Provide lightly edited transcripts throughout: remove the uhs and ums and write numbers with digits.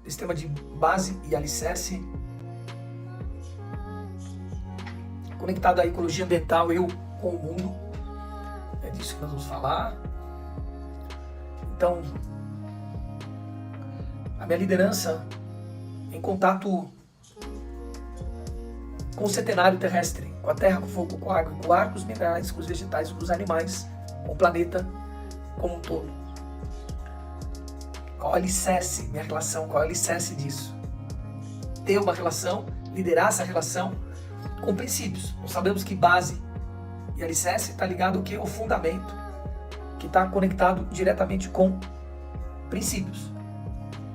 sistema de base e alicerce, conectado à ecologia ambiental, eu com o mundo. É disso que nós vamos falar. Então, a minha liderança em contato com o centenário terrestre, com a terra, com o fogo, com a água, com o ar, com os minerais, com os vegetais, com os animais, com o planeta como um todo. Qual é o alicerce, minha relação, qual é o alicerce disso? Ter uma relação, liderar essa relação com princípios. Nós sabemos que base e alicerce está ligado ao que? O fundamento, que está conectado diretamente com princípios.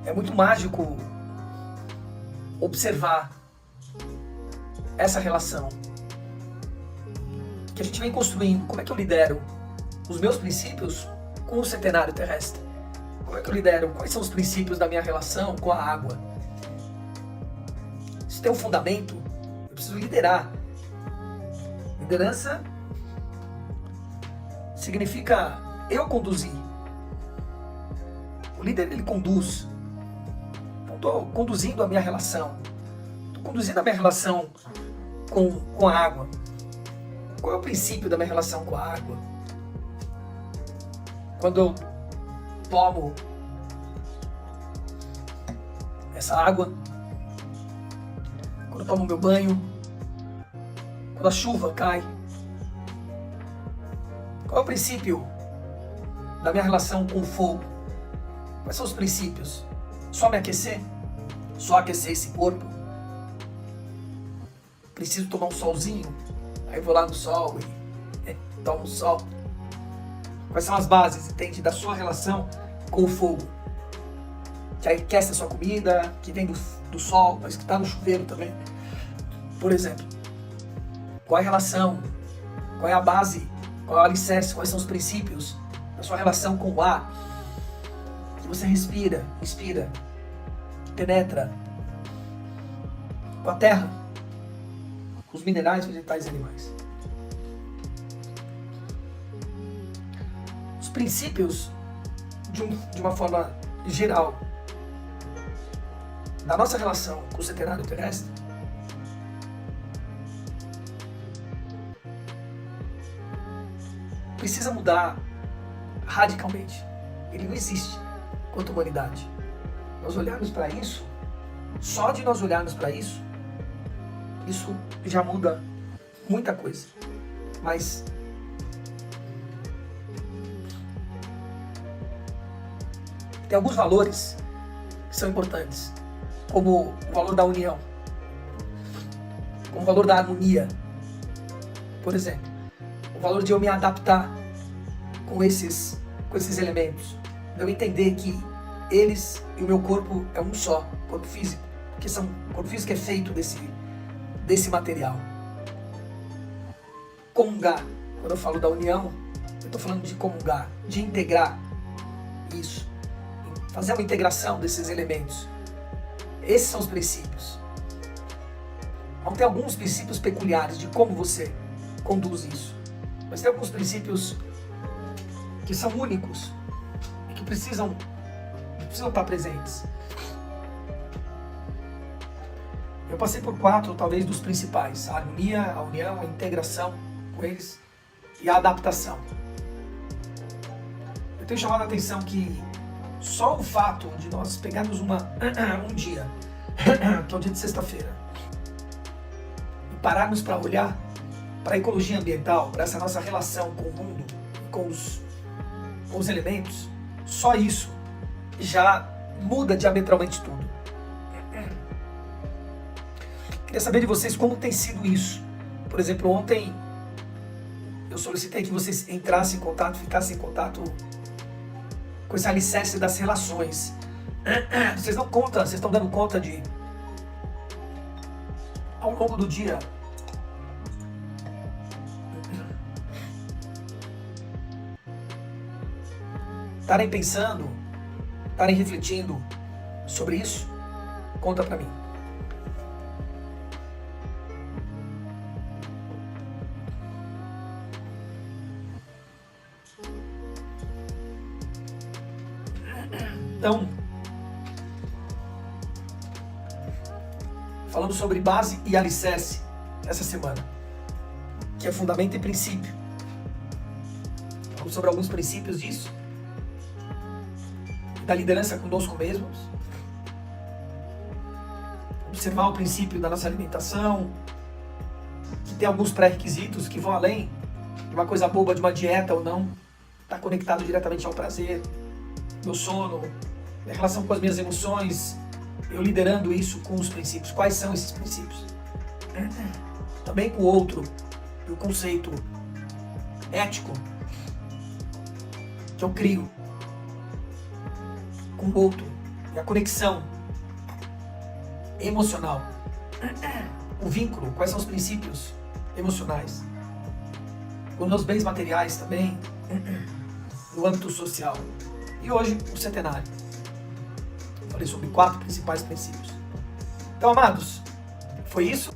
É muito mágico observar essa relação que a gente vem construindo. Como é que eu lidero os meus princípios com o centenário terrestre? Como é que eu lidero? Quais são os princípios da minha relação com a água? Isso tem um fundamento. Eu preciso liderar. Liderança significa eu conduzir. O líder, ele conduz. Não estou conduzindo a minha relação. Estou conduzindo a minha relação com a água. Qual é o princípio da minha relação com a água? Quando eu tomo essa água, quando eu tomo meu banho, quando a chuva cai, qual é o princípio da minha relação com o fogo? Quais são os princípios? Só me aquecer? Só aquecer esse corpo? Preciso tomar um solzinho? Aí eu vou lá no sol e tomo um sol. Quais são as bases, entende, da sua relação com o fogo? Que aquece a sua comida, que vem do sol, mas que está no chuveiro também. Por exemplo, qual é a relação? Qual é a base? Qual é o alicerce? Quais são os princípios da sua relação com o ar? Que você respira, inspira, penetra. Com a terra, com os minerais, vegetais e animais. Os princípios, de uma forma geral, da nossa relação com o centenário terrestre, precisa mudar radicalmente. Ele não existe quanto humanidade. Nós olharmos para isso, só de nós olharmos para isso já muda muita coisa. Mas tem alguns valores que são importantes, como o valor da união, como o valor da harmonia, por exemplo, o valor de eu me adaptar com esses elementos, de eu entender que eles e o meu corpo é um só, corpo físico, porque o corpo físico é feito desse material. Comungar, quando eu falo da união, eu estou falando de comungar, de integrar isso, fazer uma integração desses elementos. Esses são os princípios. Vão ter alguns princípios peculiares de como você conduz isso, mas tem alguns princípios que são únicos e que precisam estar presentes. Eu passei por 4, talvez, dos principais: a harmonia, a união, a integração com eles e a adaptação. Eu tenho chamado a atenção que só o fato de nós pegarmos um dia, que é o dia de sexta-feira, e pararmos para olhar para a ecologia ambiental, para essa nossa relação com o mundo, com os elementos, só isso já muda diametralmente tudo. Queria saber de vocês como tem sido isso. Por exemplo, ontem eu solicitei que vocês entrassem em contato, ficassem em contato com esse alicerce das relações. Vocês estão dando conta de, ao longo do dia, estarem pensando, estarem refletindo sobre isso? Conta pra mim. Então, falando sobre base e alicerce essa semana, que é fundamento e princípio. Falamos sobre alguns princípios disso, da liderança conosco mesmos, observar o princípio da nossa alimentação, que tem alguns pré-requisitos que vão além de uma coisa boba, de uma dieta ou não, está conectado diretamente ao prazer, meu sono, minha relação com as minhas emoções, eu liderando isso com os princípios. Quais são esses princípios? Também com o outro, e o conceito ético que eu crio com o outro, e a conexão emocional, o vínculo, quais são os princípios emocionais, com meus bens materiais também, no âmbito social. E hoje, o centenário. Falei sobre 4 principais princípios. Então, amados, foi isso.